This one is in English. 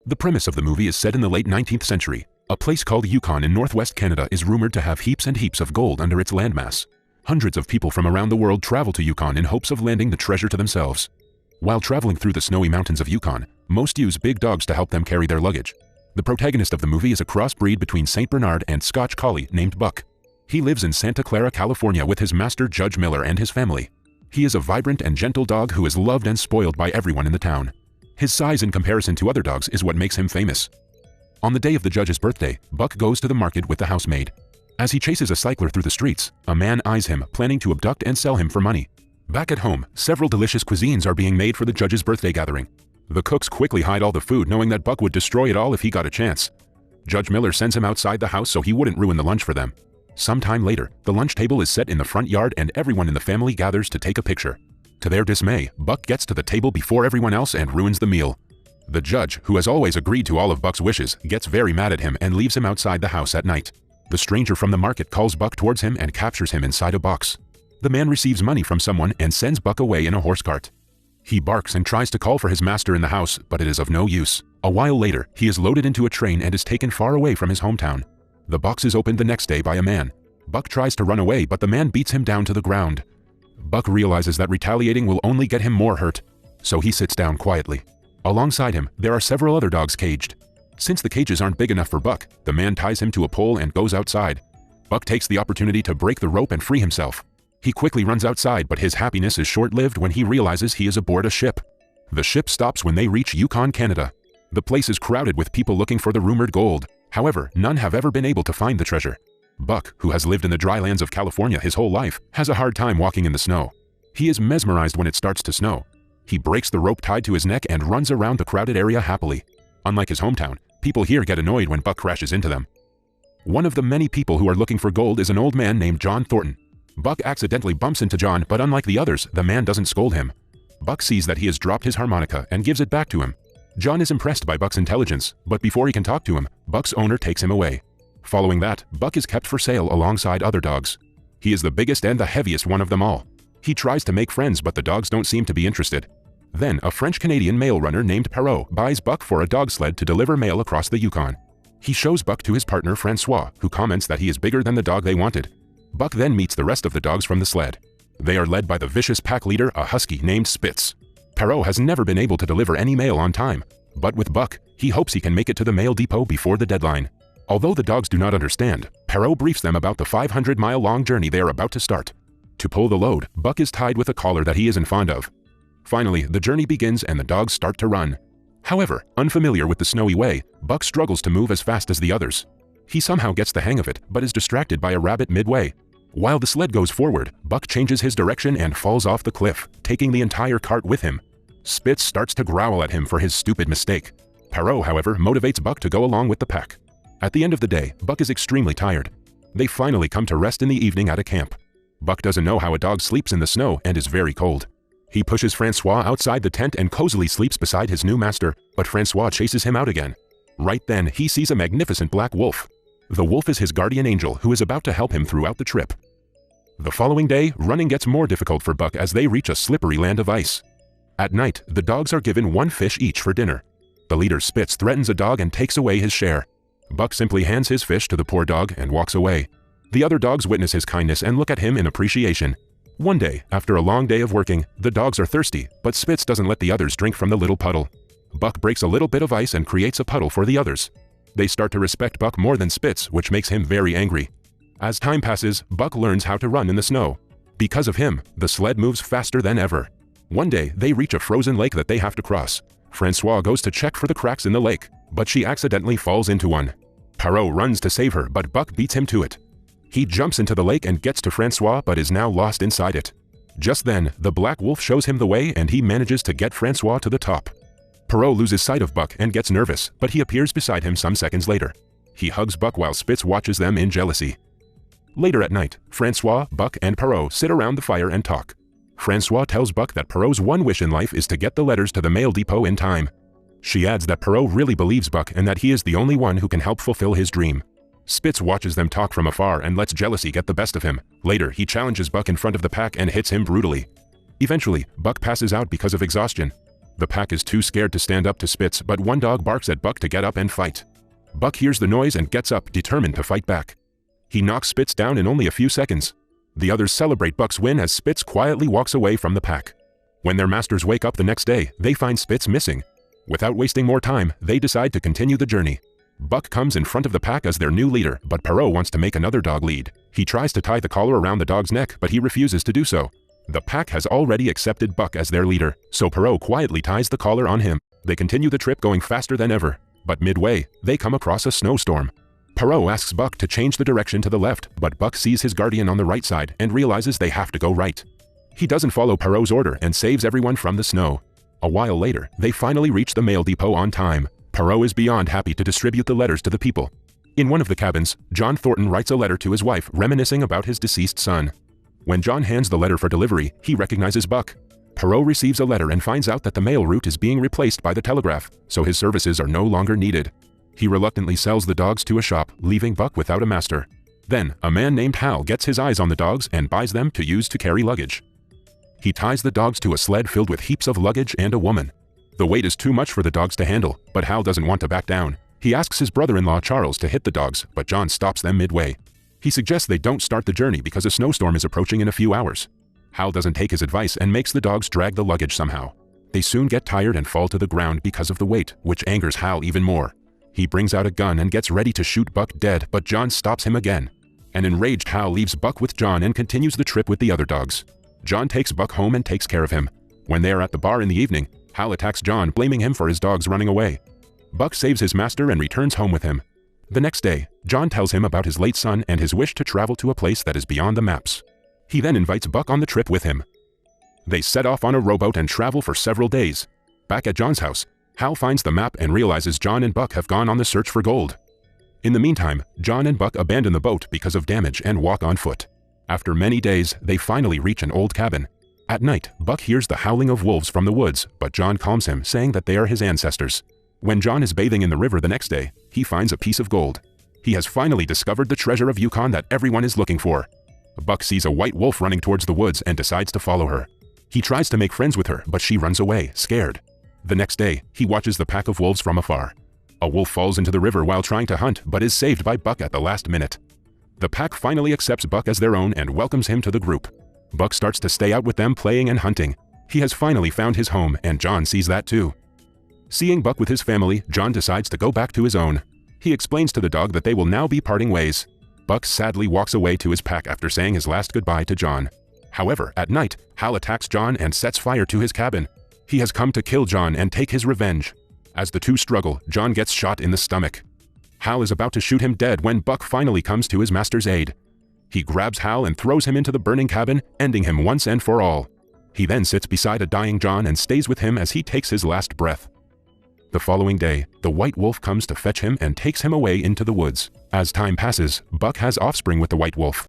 The premise of the movie is set in the late 19th century. A place called Yukon in northwest Canada is rumored to have heaps and heaps of gold under its landmass. Hundreds of people from around the world travel to Yukon in hopes of landing the treasure to themselves. While traveling through the snowy mountains of Yukon, most use big dogs to help them carry their luggage. The protagonist of the movie is a crossbreed between Saint Bernard and Scotch Collie named Buck. He lives in Santa Clara, California with his master Judge Miller and his family. He is a vibrant and gentle dog who is loved and spoiled by everyone in the town. His size in comparison to other dogs is what makes him famous. On the day of the judge's birthday, Buck goes to the market with the housemaid. As he chases a cycler through the streets, a man eyes him, planning to abduct and sell him for money. Back at home, several delicious cuisines are being made for the judge's birthday gathering. The cooks quickly hide all the food, knowing that Buck would destroy it all if he got a chance. Judge Miller sends him outside the house so he wouldn't ruin the lunch for them. Sometime later, the lunch table is set in the front yard and everyone in the family gathers to take a picture. To their dismay, Buck gets to the table before everyone else and ruins the meal. The judge, who has always agreed to all of Buck's wishes, gets very mad at him and leaves him outside the house at night. The stranger from the market calls Buck towards him and captures him inside a box. The man receives money from someone and sends Buck away in a horse cart. He barks and tries to call for his master in the house, but it is of no use. A while later, he is loaded into a train and is taken far away from his hometown. The box is opened the next day by a man. Buck tries to run away, but the man beats him down to the ground. Buck realizes that retaliating will only get him more hurt, so he sits down quietly. Alongside him, there are several other dogs caged. Since the cages aren't big enough for Buck, the man ties him to a pole and goes outside. Buck takes the opportunity to break the rope and free himself. He quickly runs outside, but his happiness is short-lived when he realizes he is aboard a ship. The ship stops when they reach Yukon, Canada. The place is crowded with people looking for the rumored gold. However, none have ever been able to find the treasure. Buck, who has lived in the dry lands of California his whole life, has a hard time walking in the snow. He is mesmerized when it starts to snow. He breaks the rope tied to his neck and runs around the crowded area happily. Unlike his hometown, people here get annoyed when Buck crashes into them. One of the many people who are looking for gold is an old man named John Thornton. Buck accidentally bumps into John, but unlike the others, the man doesn't scold him. Buck sees that he has dropped his harmonica and gives it back to him. John is impressed by Buck's intelligence, but before he can talk to him, Buck's owner takes him away. Following that, Buck is kept for sale alongside other dogs. He is the biggest and the heaviest one of them all. He tries to make friends, but the dogs don't seem to be interested. Then, a French-Canadian mail runner named Perrault buys Buck for a dog sled to deliver mail across the Yukon. He shows Buck to his partner Francois, who comments that he is bigger than the dog they wanted. Buck then meets the rest of the dogs from the sled. They are led by the vicious pack leader, a husky named Spitz. Perrault has never been able to deliver any mail on time, but with Buck, he hopes he can make it to the mail depot before the deadline. Although the dogs do not understand, Perrault briefs them about the 500-mile-long journey they are about to start. To pull the load, Buck is tied with a collar that he isn't fond of. Finally, the journey begins and the dogs start to run. However, unfamiliar with the snowy way, Buck struggles to move as fast as the others. He somehow gets the hang of it, but is distracted by a rabbit midway. While the sled goes forward, Buck changes his direction and falls off the cliff, taking the entire cart with him. Spitz starts to growl at him for his stupid mistake. Perrault, however, motivates Buck to go along with the pack. At the end of the day, Buck is extremely tired. They finally come to rest in the evening at a camp. Buck doesn't know how a dog sleeps in the snow and is very cold. He pushes Francois outside the tent and cozily sleeps beside his new master, but Francois chases him out again. Right then, he sees a magnificent black wolf. The wolf is his guardian angel who is about to help him throughout the trip. The following day, running gets more difficult for Buck as they reach a slippery land of ice. At night, the dogs are given one fish each for dinner. The leader Spitz threatens a dog and takes away his share. Buck simply hands his fish to the poor dog and walks away. The other dogs witness his kindness and look at him in appreciation. One day, after a long day of working, the dogs are thirsty, but Spitz doesn't let the others drink from the little puddle. Buck breaks a little bit of ice and creates a puddle for the others. They start to respect Buck more than Spitz, which makes him very angry. As time passes, Buck learns how to run in the snow. Because of him, the sled moves faster than ever. One day, they reach a frozen lake that they have to cross. Francois goes to check for the cracks in the lake, but she accidentally falls into one. Perrault runs to save her, but Buck beats him to it. He jumps into the lake and gets to Francois but is now lost inside it. Just then, the black wolf shows him the way and he manages to get Francois to the top. Perrault loses sight of Buck and gets nervous, but he appears beside him some seconds later. He hugs Buck while Spitz watches them in jealousy. Later at night, Francois, Buck, and Perrault sit around the fire and talk. Francois tells Buck that Perrault's one wish in life is to get the letters to the mail depot in time. She adds that Perrault really believes Buck and that he is the only one who can help fulfill his dream. Spitz watches them talk from afar and lets jealousy get the best of him. Later, he challenges Buck in front of the pack and hits him brutally. Eventually, Buck passes out because of exhaustion. The pack is too scared to stand up to Spitz, but one dog barks at Buck to get up and fight. Buck hears the noise and gets up, determined to fight back. He knocks Spitz down in only a few seconds. The others celebrate Buck's win as Spitz quietly walks away from the pack. When their masters wake up the next day, they find Spitz missing. Without wasting more time, they decide to continue the journey. Buck comes in front of the pack as their new leader, but Perrault wants to make another dog lead. He tries to tie the collar around the dog's neck, but he refuses to do so. The pack has already accepted Buck as their leader, so Perrault quietly ties the collar on him. They continue the trip going faster than ever, but midway, they come across a snowstorm. Perrault asks Buck to change the direction to the left, but Buck sees his guardian on the right side and realizes they have to go right. He doesn't follow Perrault's order and saves everyone from the snow. A while later, they finally reach the mail depot on time. Perrault is beyond happy to distribute the letters to the people. In one of the cabins, John Thornton writes a letter to his wife reminiscing about his deceased son. When John hands the letter for delivery, he recognizes Buck. Perrault receives a letter and finds out that the mail route is being replaced by the telegraph, so his services are no longer needed. He reluctantly sells the dogs to a shop, leaving Buck without a master. Then, a man named Hal gets his eyes on the dogs and buys them to use to carry luggage. He ties the dogs to a sled filled with heaps of luggage and a woman. The weight is too much for the dogs to handle, but Hal doesn't want to back down. He asks his brother-in-law Charles to hit the dogs, but John stops them midway. He suggests they don't start the journey because a snowstorm is approaching in a few hours. Hal doesn't take his advice and makes the dogs drag the luggage somehow. They soon get tired and fall to the ground because of the weight, which angers Hal even more. He brings out a gun and gets ready to shoot Buck dead, but John stops him again. An enraged Hal leaves Buck with John and continues the trip with the other dogs. John takes Buck home and takes care of him. When they are at the bar in the evening, Hal attacks John, blaming him for his dogs running away. Buck saves his master and returns home with him. The next day, John tells him about his late son and his wish to travel to a place that is beyond the maps. He then invites Buck on the trip with him. They set off on a rowboat and travel for several days. Back at John's house, Hal finds the map and realizes John and Buck have gone on the search for gold. In the meantime, John and Buck abandon the boat because of damage and walk on foot. After many days, they finally reach an old cabin. At night, Buck hears the howling of wolves from the woods, but John calms him, saying that they are his ancestors. When John is bathing in the river the next day, he finds a piece of gold. He has finally discovered the treasure of Yukon that everyone is looking for. Buck sees a white wolf running towards the woods and decides to follow her. He tries to make friends with her, but she runs away, scared. The next day, he watches the pack of wolves from afar. A wolf falls into the river while trying to hunt, but is saved by Buck at the last minute. The pack finally accepts Buck as their own and welcomes him to the group. Buck starts to stay out with them playing and hunting. He has finally found his home, and John sees that too. Seeing Buck with his family, John decides to go back to his own. He explains to the dog that they will now be parting ways. Buck sadly walks away to his pack after saying his last goodbye to John. However, at night, Hal attacks John and sets fire to his cabin. He has come to kill John and take his revenge. As the two struggle, John gets shot in the stomach. Hal is about to shoot him dead when Buck finally comes to his master's aid. He grabs Hal and throws him into the burning cabin, ending him once and for all. He then sits beside a dying John and stays with him as he takes his last breath. The following day, the white wolf comes to fetch him and takes him away into the woods. As time passes, Buck has offspring with the white wolf.